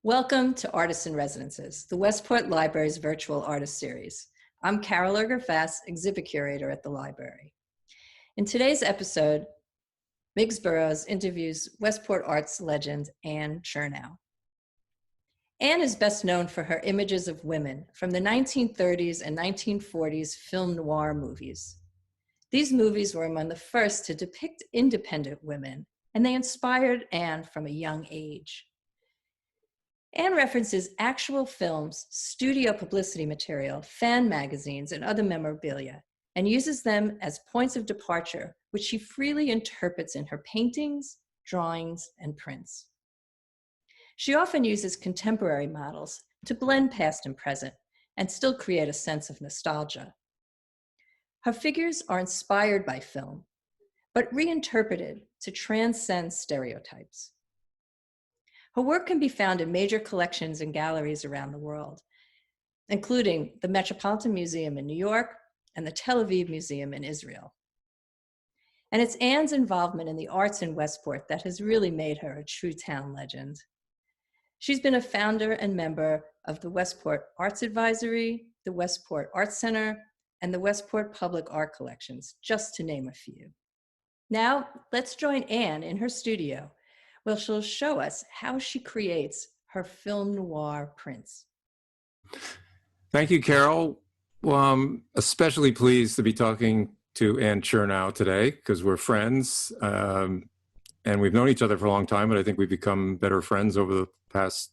Welcome to Artists in Residences, the Westport Library's virtual artist series. I'm Carol Erger-Fass, exhibit curator at the library. In today's episode, Miggs Burrows interviews Westport arts legend Anne Chernow. Anne is best known for her images of women from the 1930s and 1940s film noir movies. These movies were among the first to depict independent women, and they inspired Anne from a young age. Anne references actual films, studio publicity material, fan magazines, and other memorabilia, and uses them as points of departure, which she freely interprets in her paintings, drawings, and prints. She often uses contemporary models to blend past and present and still create a sense of nostalgia. Her figures are inspired by film, but reinterpreted to transcend stereotypes. Her work can be found in major collections and galleries around the world, including the Metropolitan Museum in New York and the Tel Aviv Museum in Israel. And it's Anne's involvement in the arts in Westport that has really made her a true town legend. She's been a founder and member of the Westport Arts Advisory, the Westport Arts Center, and the Westport Public Art Collections, just to name a few. Now, let's join Anne in her studio, where she'll show us how she creates her film noir prints. Thank you, Carol. Well, I'm especially pleased to be talking to Anne Chernow today because we're friends and we've known each other for a long time, but I think we've become better friends over the past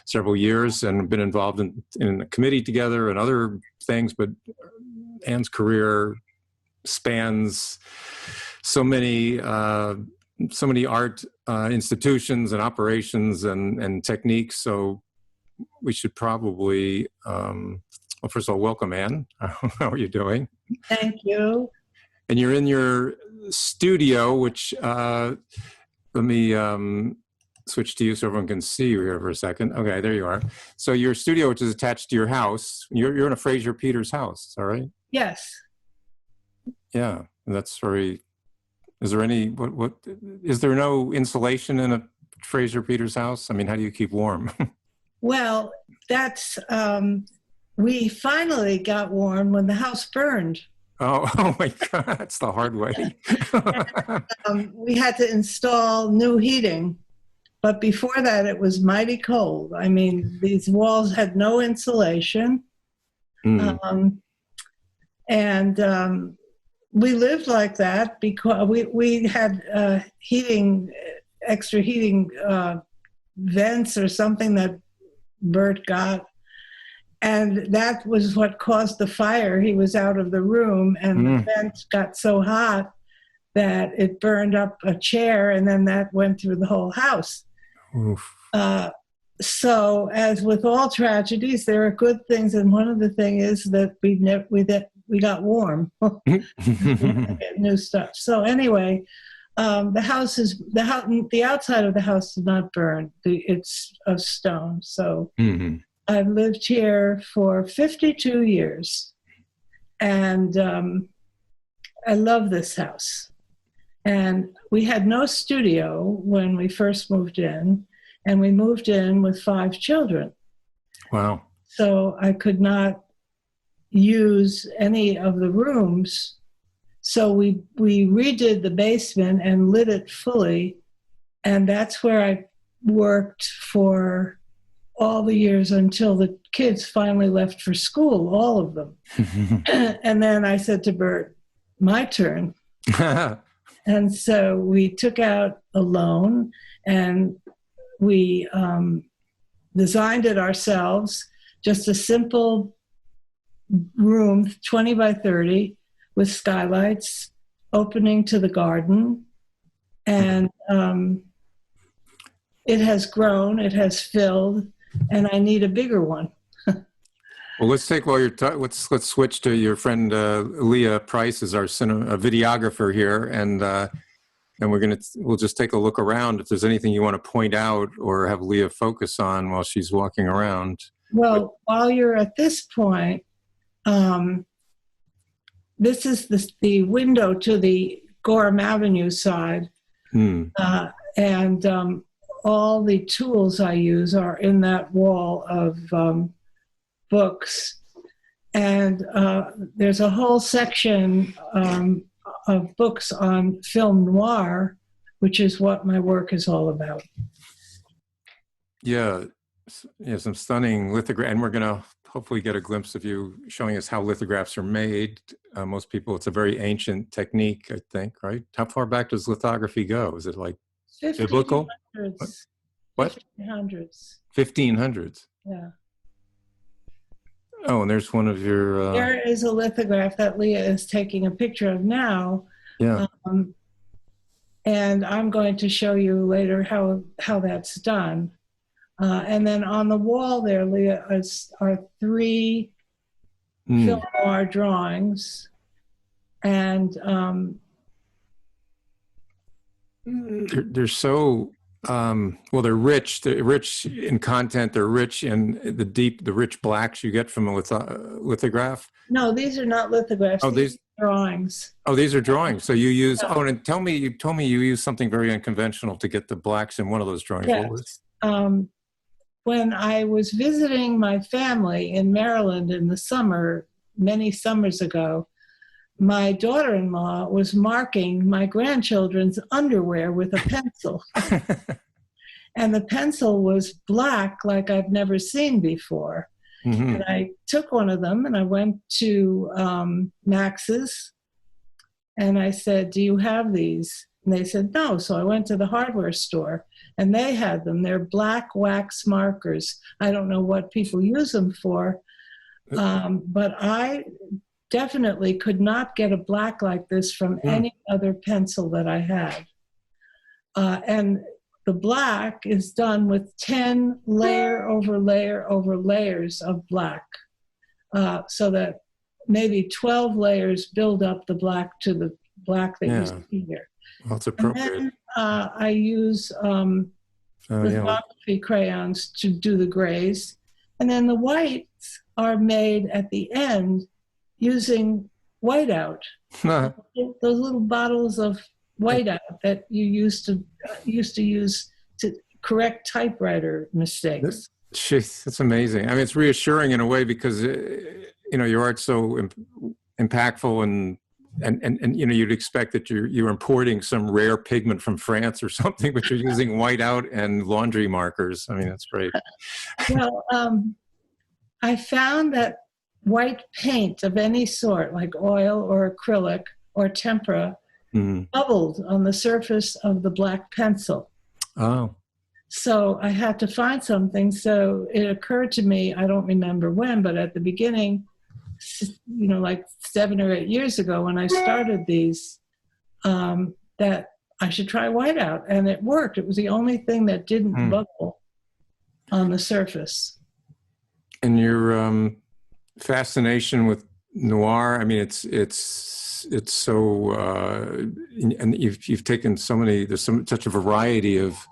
several years and been involved in a committee together and other things, but Anne's career spans so many art institutions and operations and techniques. So we should probably, well, first of all, welcome, Anne. How are you doing? Thank you. And you're in your studio, which, let me switch to you so everyone can see you here for a second. Okay, there you are. So your studio, which is attached to your house, you're in a Fraser Peters house, is that right? Yes. Yeah, that's very... Is there any, is there no insulation in a Fraser Peters house? I mean, how do you keep warm? Well, that's, we finally got warm when the house burned. Oh my God, that's the hard way. We had to install new heating, but before that it was mighty cold. I mean, these walls had no insulation. We lived like that because we had extra heating vents or something that Bert got. And that was what caused the fire. He was out of the room and the vent got so hot that it burned up a chair, and then that went through the whole house. So as with all tragedies, there are good things. And one of the things is that we got warm. New stuff. So anyway, the outside of the house did not burn. It's of stone. So I've lived here for 52 years, and I love this house. And we had no studio when we first moved in, and we moved in with 5 children. Wow. So I could not use any of the rooms. So we redid the basement and lit it fully. And that's where I worked for all the years until the kids finally left for school, all of them. And then I said to Bert, my turn. And so we took out a loan and we designed it ourselves, just a simple room, 20 by 30, with skylights opening to the garden. And it has grown, it has filled, and I need a bigger one. Well, let's take while you're let's switch to your friend Leah Price is our videographer here, and we'll just take a look around if there's anything you want to point out or have Leah focus on while she's walking around. Well, while you're at this point, this is the window to the Gorham Avenue side, and all the tools I use are in that wall of books. And there's a whole section of books on film noir, which is what my work is all about. Yeah, some stunning lithograph, and we're going to hopefully get a glimpse of you showing us how lithographs are made. Most people, it's a very ancient technique, I think, right? How far back does lithography go? Is it like biblical? 1500s. What? 1500s. 1500s. Yeah. Oh, and there's one of your... There is a lithograph that Leah is taking a picture of now. Yeah. And I'm going to show you later how that's done. And then on the wall there, Leah, are 3 film noir drawings. And they're so... well, they're rich. They're rich in content. They're rich in the rich blacks you get from a lithograph. No, these are not lithographs. Oh, these are drawings. Oh, these are drawings. So you use. Oh, and you told me you use something very unconventional to get the blacks in one of those drawings. Yes. What was? When I was visiting my family in Maryland in the summer, many summers ago, my daughter-in-law was marking my grandchildren's underwear with a pencil. And the pencil was black like I've never seen before. Mm-hmm. And I took one of them and I went to Max's and I said, "Do you have these?" And they said, "No." So I went to the hardware store and they had them. They're black wax markers. I don't know what people use them for, but I definitely could not get a black like this from any other pencil that I had. And the black is done with 10 layer over layer over layers of black, so that maybe 12 layers build up the black to the black that you see here. Well, it's appropriate. And then I use lithography crayons to do the grays. And then the whites are made at the end using whiteout. Those little bottles of whiteout that you used to use to correct typewriter mistakes. That's amazing. I mean, it's reassuring in a way because your art's so impactful and you'd expect that you're importing some rare pigment from France or something, but you're using whiteout and laundry markers. I mean, that's great. Well, I found that white paint of any sort, like oil or acrylic or tempera, bubbled on the surface of the black pencil. Oh. So I had to find something. So it occurred to me, I don't remember when, but at the beginning, like 7 or 8 years ago when I started these, that I should try whiteout. And it worked. It was the only thing that didn't bubble on the surface. And your fascination with noir, I mean, it's so, and you've taken so many, there's such a variety of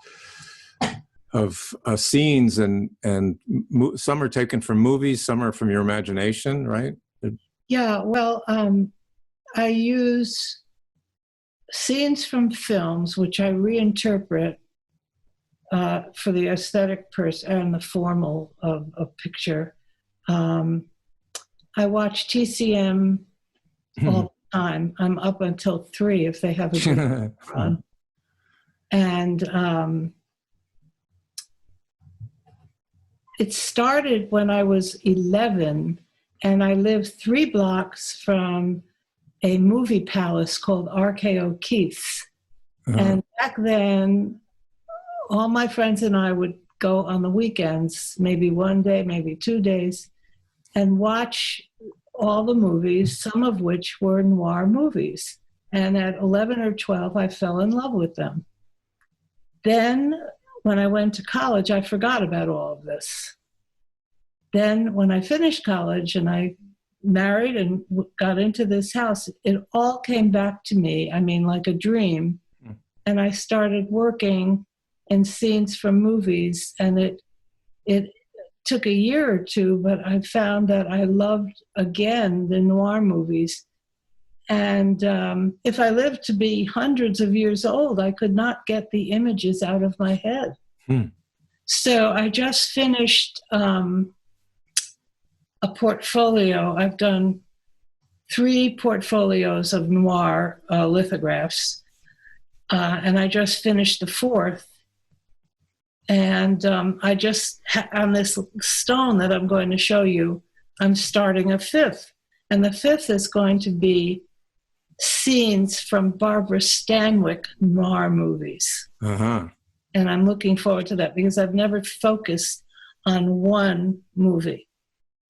scenes and some are taken from movies, some are from your imagination, right? Yeah, well, I use scenes from films, which I reinterpret for the aesthetic and the formal of a picture. I watch TCM all the time. I'm up until 3 if they have a good run. And it started when I was 11, and I lived 3 blocks from a movie palace called RKO Keith's. And back then, all my friends and I would go on the weekends, maybe one day, maybe 2 days, and watch all the movies, some of which were noir movies. And at 11 or 12, I fell in love with them. Then, when I went to college, I forgot about all of this. Then, when I finished college and I married and got into this house, it all came back to me, I mean, like a dream. And I started working in scenes from movies, and it took a year or 2, but I found that I loved, again, the noir movies. And if I lived to be hundreds of years old, I could not get the images out of my head. Hmm. So I just finished a portfolio. I've done 3 portfolios of Noir lithographs, and I just finished the 4th. And I just, on this stone that I'm going to show you, I'm starting a 5th. And the 5th is going to be scenes from Barbara Stanwyck Noir movies. Uh-huh. And I'm looking forward to that because I've never focused on one movie.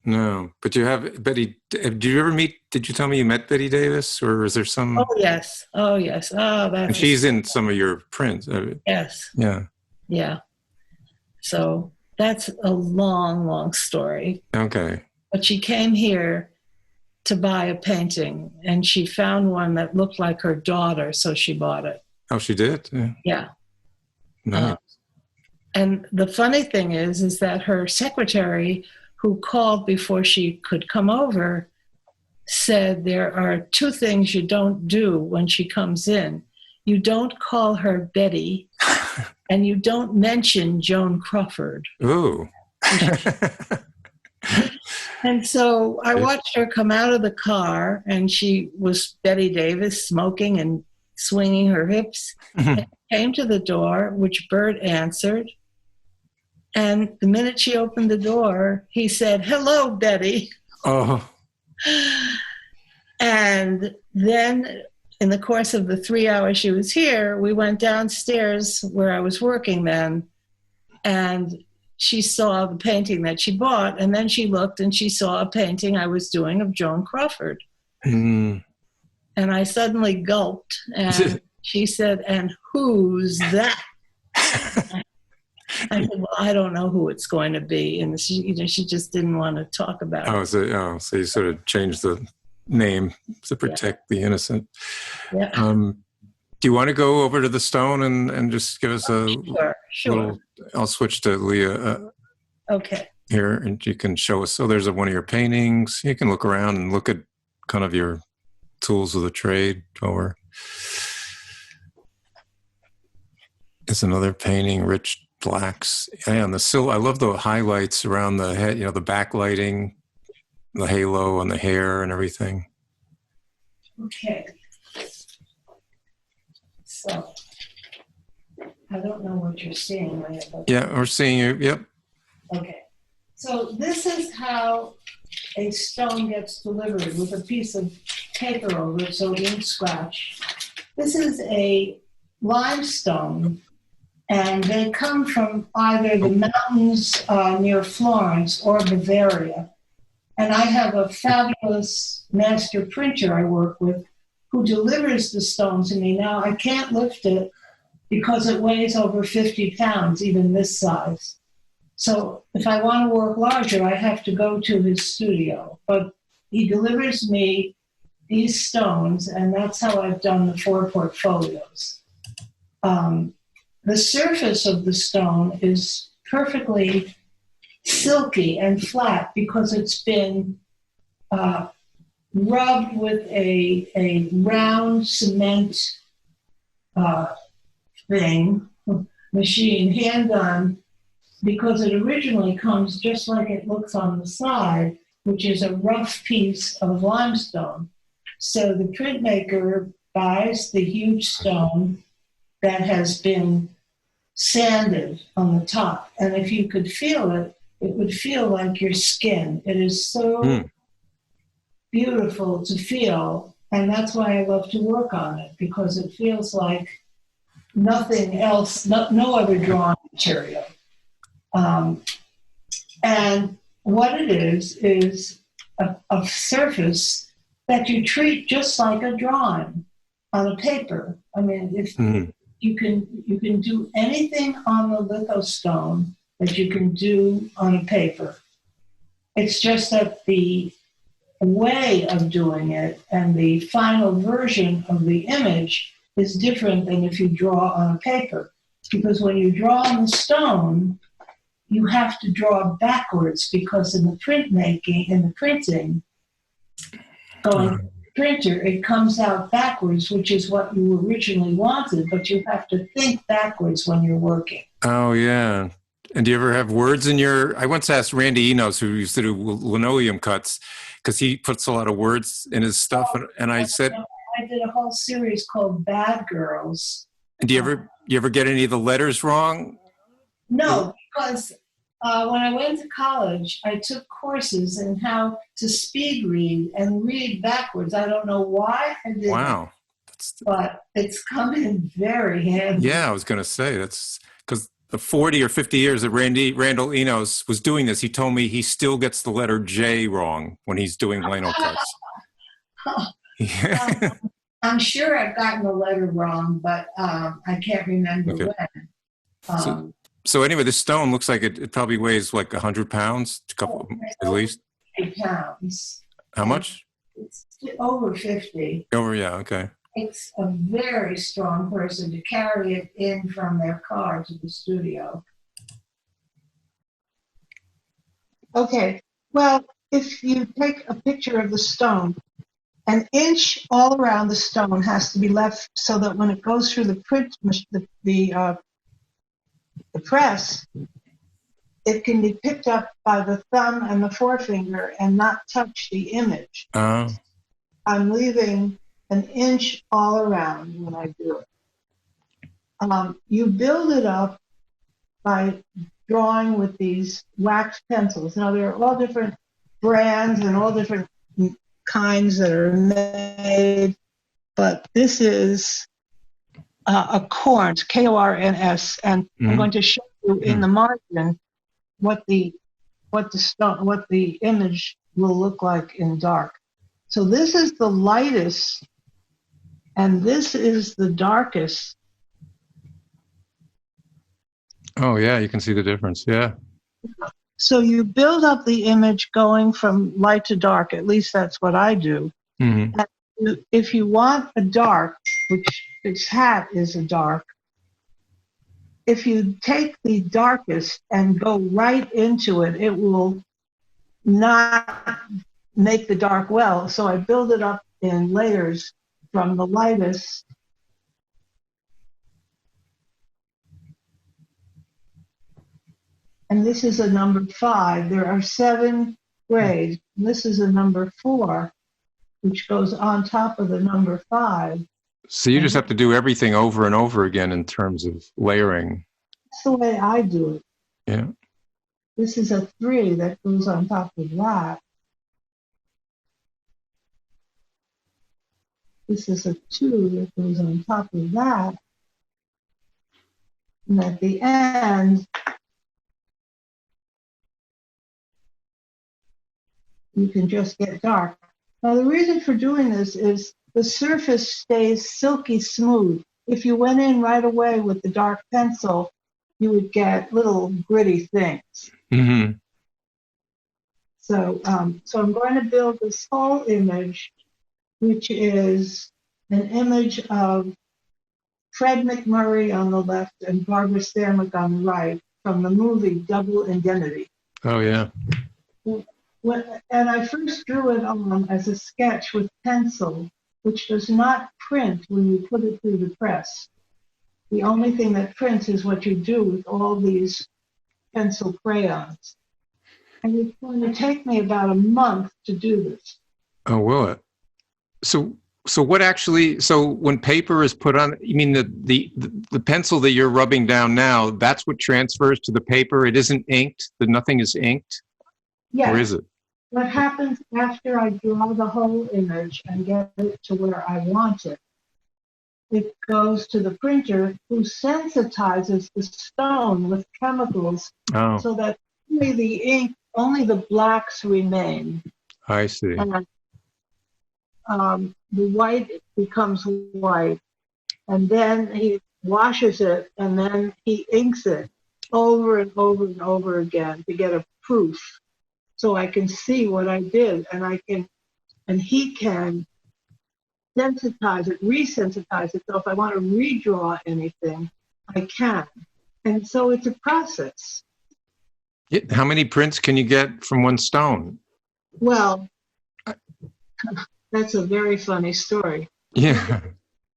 No, but you have Betty. Did you tell me you met Betty Davis, or is there some? Oh, yes. Oh, yes. Oh, that's. And she's in some of your prints. Yes. Yeah. Yeah. So that's a long, long story. Okay. But she came here to buy a painting, and she found one that looked like her daughter, so she bought it. Oh, she did? Yeah. Yeah. Nice. And the funny thing is that her secretary, who called before she could come over, said there are 2 things you don't do when she comes in. You don't call her Betty, and you don't mention Joan Crawford. Ooh. And so I watched her come out of the car, and she was Betty Davis, smoking and swinging her hips, and came to the door, which Bert answered. And the minute she opened the door, he said, "Hello, Betty." Oh. And then in the course of the 3 hours she was here, we went downstairs where I was working then, and she saw the painting that she bought, and then she looked and she saw a painting I was doing of Joan Crawford. Mm. And I suddenly gulped, and she said, "And who's that?" I said, "Well, I don't know who it's going to be." And she just didn't want to talk about it. So you sort of changed the name to protect the innocent. Yeah. Do you want to go over to the stone and just give us a Sure. little? I'll switch to Leah. Okay. Here, and you can show us. So there's one of your paintings. You can look around and look at kind of your tools of the trade. Over. It's another painting, rich blacks. And the silver. I love the highlights around the head. The backlighting, the halo on the hair, and everything. Okay. So, I don't know what you're seeing, Leah, but Yeah, we're seeing you. Yep. okay. So this is how a stone gets delivered, with a piece of paper over it so it won't scratch. This is a limestone, and they come from either the mountains near Florence or Bavaria. And I have a fabulous master printer I work with who delivers the stone to me. Now, I can't lift it because it weighs over 50 pounds, even this size. So if I want to work larger, I have to go to his studio. But he delivers me these stones, and that's how I've done the 4 portfolios. The surface of the stone is perfectly silky and flat because it's been rubbed with a round cement machine, hand done, because it originally comes just like it looks on the side, which is a rough piece of limestone. So the printmaker buys the huge stone that has been sanded on the top. And if you could feel it, it would feel like your skin. It is so beautiful to feel. And that's why I love to work on it, because it feels like nothing else, no other drawing material. And what it is a surface that you treat just like a drawing on a paper. I mean, if you can do anything on the lithostone that you can do on a paper. It's just that the way of doing it and the final version of the image is different than if you draw on a paper. Because when you draw on the stone, you have to draw backwards, because in the printing, going printer, it comes out backwards, which is what you originally wanted, but you have to think backwards when you're working. Oh, yeah. And do you ever have words in your, I once asked Randy Enos, who used to do linoleum cuts, because he puts a lot of words in his stuff. And I said, I did a whole series called Bad Girls. do you ever get any of the letters wrong? No, because when I went to college, I took courses in how to speed read and read backwards. I don't know why I did Wow. that, but it's come in very handy. Yeah, I was going to say, that's because the 40 or 50 years that Randall Enos was doing this, he told me he still gets the letter J wrong when he's doing lino cuts. Yeah. I'm sure I've gotten the letter wrong, but I can't remember when. So anyway, this stone looks like it probably weighs like 100 pounds, at least. 8 pounds. How much? It's over 50. Over, yeah, okay. It's a very strong person to carry it in from their car to the studio. Okay, well, if you take a picture of the stone, an inch all around the stone has to be left so that when it goes through the print, the press, it can be picked up by the thumb and the forefinger and not touch the image. I'm leaving an inch all around when I do it. You build it up by drawing with these wax pencils. Now, there are all different brands and all different kinds that are made, but this is a Korns, K-O-R-N-S, and I'm going to show you in the margin what the image will look like in dark. So this is the lightest, and this is the darkest. Oh, yeah, you can see the difference, yeah. So you build up the image going from light to dark, at least that's what I do. Mm-hmm. And if you want a dark, which this hat is a dark, if you take the darkest and go right into it, it will not make the dark well. So I build it up in layers from the lightest and this is a number 5. There are 7 grades. This is a number 4, which goes on top of the number 5. So you just have to do everything over and over again in terms of layering. That's the way I do it. Yeah. This is a 3 that goes on top of that. This is a 2 that goes on top of that. And at the end, you can just get dark. Now, the reason for doing this is the surface stays silky smooth. If you went in right away with the dark pencil, you would get little gritty things. Mm-hmm. So I'm going to build this whole image, which is an image of Fred McMurray on the left and Barbara Stanwyck on the right from the movie Double Indemnity. Oh, yeah. And I first drew it on as a sketch with pencil, which does not print when you put it through the press. The only thing that prints is what you do with all these pencil crayons. And it's going to take me about a month to do this. Oh, will it? So what actually, so when paper is put on, you mean the pencil that you're rubbing down now, that's what transfers to the paper? It isn't inked? Nothing is inked? Yes. Or is it? What happens after I draw the whole image and get it to where I want it, it goes to the printer who sensitizes the stone with chemicals so that only the blacks remain. I see. And the white becomes white, and then he washes it, and then he inks it over and over and over again to get a proof. So I can see what I did, and he can sensitize it, resensitize it. So if I want to redraw anything, I can. And so it's a process. How many prints can you get from one stone? Well, That's a very funny story. Yeah.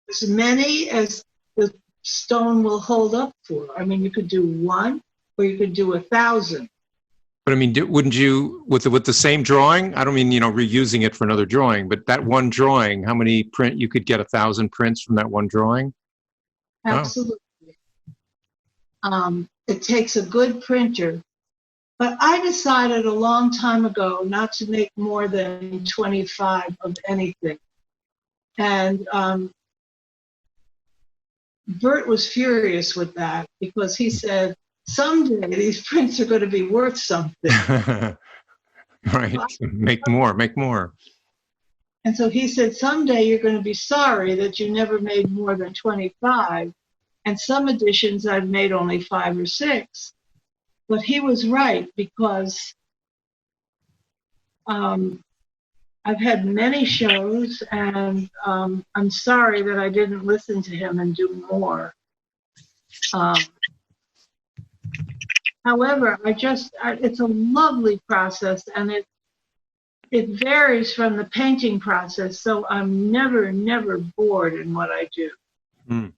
As many as the stone will hold up for. I mean, you could do one, or you could do 1,000. But I mean, wouldn't you, with the same drawing? I don't mean, reusing it for another drawing, but that one drawing, how many you could get 1,000 prints from that one drawing? Absolutely. It takes a good printer. But I decided a long time ago not to make more than 25 of anything. And Bert was furious with that because he said, someday these prints are going to be worth something. Right. Make more, make more. And so he said, someday you're going to be sorry that you never made more than 25. And some editions I've made only 5 or 6. But he was right, because I've had many shows, and I'm sorry that I didn't listen to him and do more. However, it's a lovely process, and it varies from the painting process, so I'm never bored in what I do. Mm.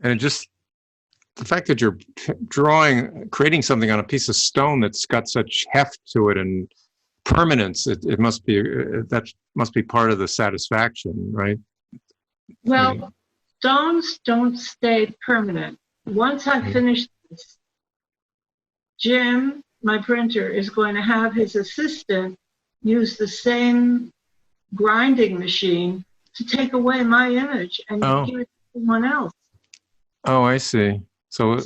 And the fact that you're creating something on a piece of stone that's got such heft to it and permanence, it must be, that must be part of the satisfaction, right? Well, stones don't stay permanent. Once I finish this, Jim, my printer, is going to have his assistant use the same grinding machine to take away my image and give it to someone else. Oh, I see. So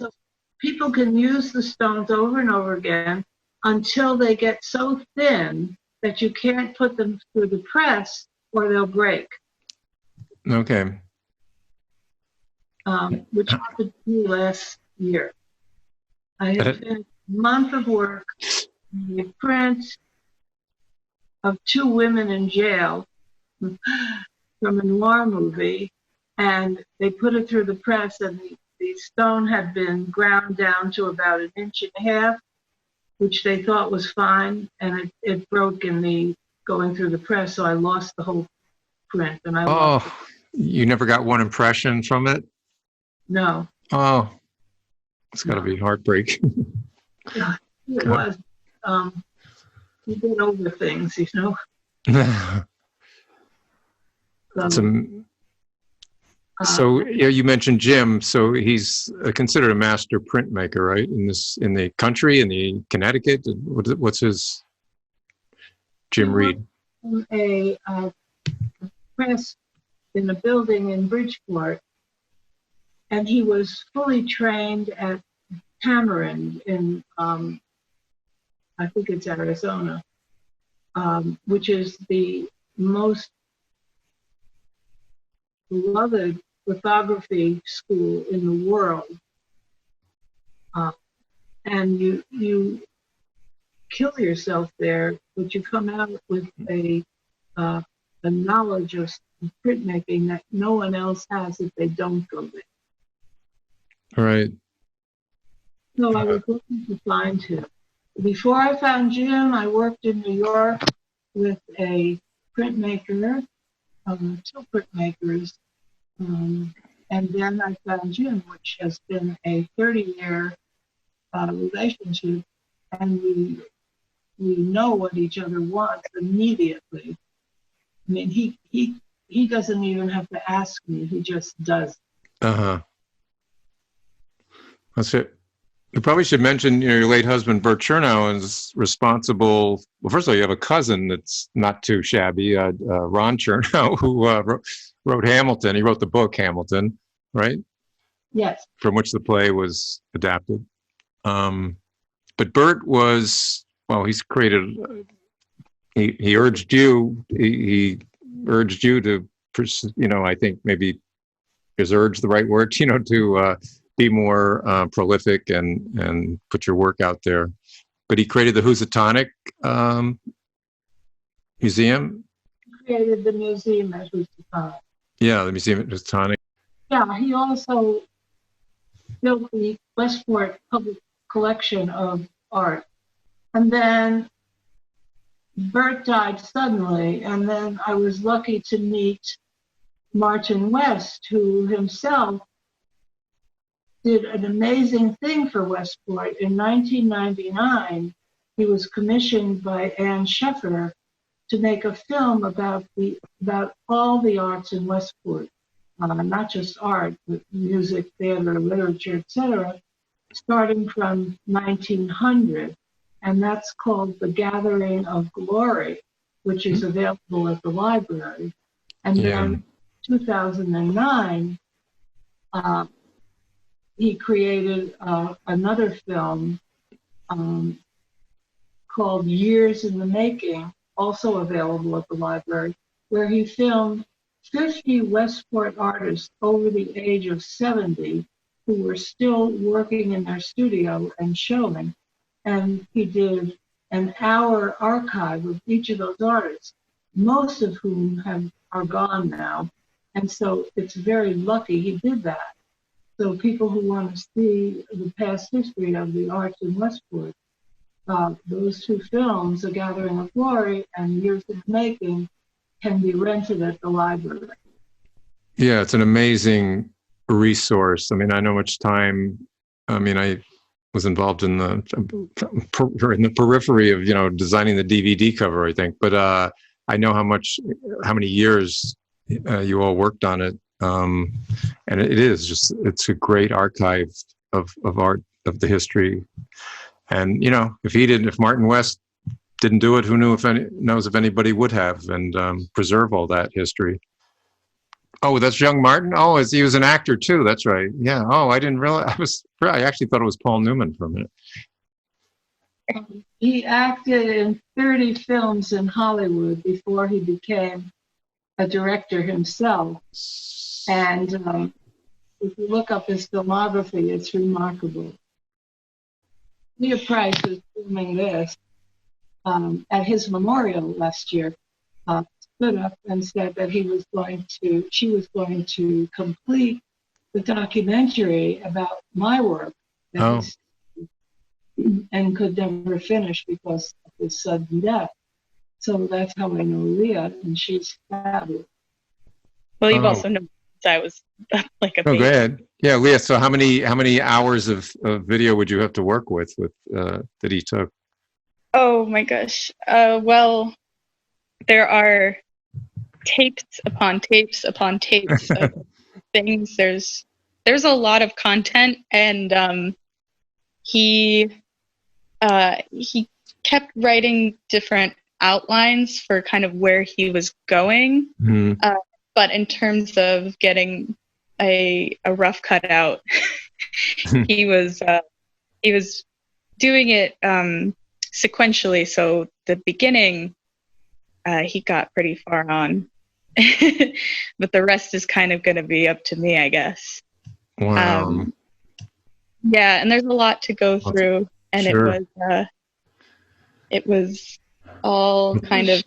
people can use the stones over and over again until they get so thin that you can't put them through the press or they'll break. Okay. Which happened to me last year. I had finished a month of work, a print of 2 women in jail from a Noir movie, and they put it through the press, and the stone had been ground down to about 1.5 inches, which they thought was fine, and it broke in the going through the press, so I lost the whole print. And I lost it. You never got one impression from it? No. Oh, it's got to be heartbreak. Yeah, it was. You get over things, you know. So yeah, you mentioned Jim. So he's considered a master printmaker, right? In the country, in the Connecticut. What's his? Jim Reed. A press in a building in Bridgeport, and he was fully trained at Tamarind in, I think it's Arizona, which is the most beloved lithography school in the world. And you kill yourself there, but you come out with a knowledge of printmaking that no one else has if they don't go there. All right. So I was looking to find him. Before I found Jim, I worked in New York with a printmaker, 2 printmakers, and then I found Jim, which has been a 30-year relationship, and we know what each other wants immediately. I mean, he doesn't even have to ask me; he just does. That's it. You probably should mention your late husband, Bert Chernow, is responsible. Well, first of all, you have a cousin that's not too shabby, Ron Chernow, who wrote Hamilton. He wrote the book Hamilton, right? Yes. From which the play was adapted. But Bert was, well, he's created. He urged you. He urged you to, I think maybe is urge the right word, to be more prolific and put your work out there. But he created the Housatonic Museum. He created the museum at Housatonic. Yeah, the museum at Housatonic. Yeah, he also built the Westport public collection of art. And then Bert died suddenly, and then I was lucky to meet Martin West, who himself did an amazing thing for Westport. In 1999, he was commissioned by Anne Sheffer to make a film about all the arts in Westport, not just art, but music, theater, literature, etc., starting from 1900. And that's called The Gathering of Glory, which is available at the library. And then 2009, he created another film called Years in the Making, also available at the library, where he filmed 50 Westport artists over the age of 70 who were still working in their studio and showing. And he did an hour archive of each of those artists, most of whom are gone now. And so it's very lucky he did that. So people who want to see the past history of the arts in Westport, those two films, A Gathering of Glory and Years in the Making, can be rented at the library. Yeah, it's an amazing resource. I mean, I know much time. I mean, I was involved in the periphery of designing the DVD cover, I think. But I know how many years you all worked on it, and it's a great archive of art, of the history. And if Martin West didn't do it, who knows if anybody would have, and preserve all that history. Oh, that's young Martin. Oh, he was an actor too. That's right. Yeah. Oh, I didn't realize. I actually thought it was Paul Newman for a minute. He acted in 30 films in Hollywood before he became a director himself. And if you look up his filmography, it's remarkable. Leah Price was filming this at his memorial last year. Stood up and said that she was going to complete the documentary about my work, and could never finish because of his sudden death. So that's how I know Leah, and she's fabulous. Well, you've also known since I was like a baby. Go ahead. Yeah, Leah. So how many hours of video would you have to work with that he took? Oh my gosh. Well, there are tapes upon tapes upon tapes of things. There's a lot of content, and he kept writing different outlines for kind of where he was going. Mm-hmm. But in terms of getting a rough cutout, he was doing it sequentially. So the beginning, he got pretty far on, but the rest is kind of going to be up to me, I guess. Wow. Yeah, and there's a lot to go through, and sure. It was all kind of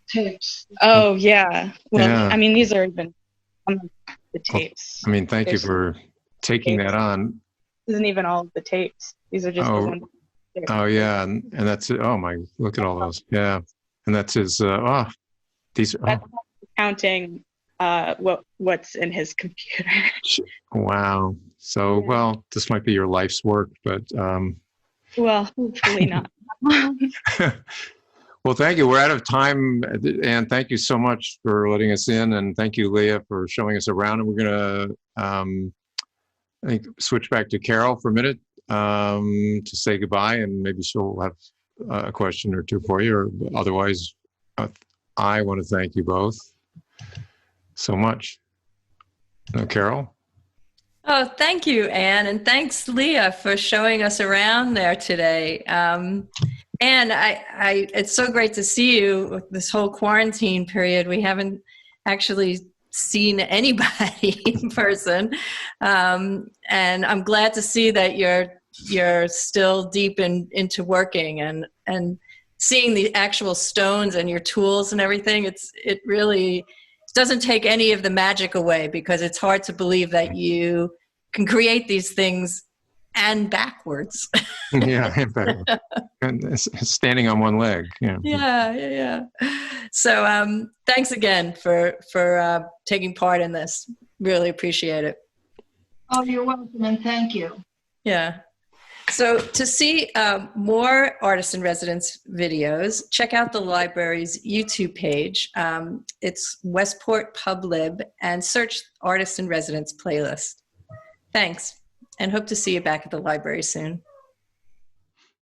tapes. Oh yeah. Well, yeah. I mean, these are even some of the tapes. I mean, thank you for taking that on. This isn't even all of the tapes. These are just the ones. Oh yeah, and that's it. Oh my, look at all those. Yeah, and that's his. These. That's counting what's in his computer. Wow. So well, this might be your life's work, but. Well, hopefully not. Well, thank you. We're out of time, and thank you so much for letting us in, and thank you, Leah, for showing us around. And we're going to, I think, switch back to Carol for a minute to say goodbye, and maybe she'll have a question or two for you. Or otherwise, I want to thank you both so much. Carol? Oh, thank you, Anne, and thanks, Leah, for showing us around there today. And it's so great to see you this whole quarantine period. We haven't actually seen anybody in person. And I'm glad to see that you're still deep into working and seeing the actual stones and your tools and everything. It really doesn't take any of the magic away, because it's hard to believe that you can create these things and backwards. Yeah, in fact, and standing on one leg. Yeah. Yeah. So thanks again for taking part in this. Really appreciate it. Oh, you're welcome, and thank you. Yeah. So to see more Artists in Residence videos, check out the library's YouTube page. It's Westport Pub Lib, and search Artists in Residence playlist. Thanks, and hope to see you back at the library soon.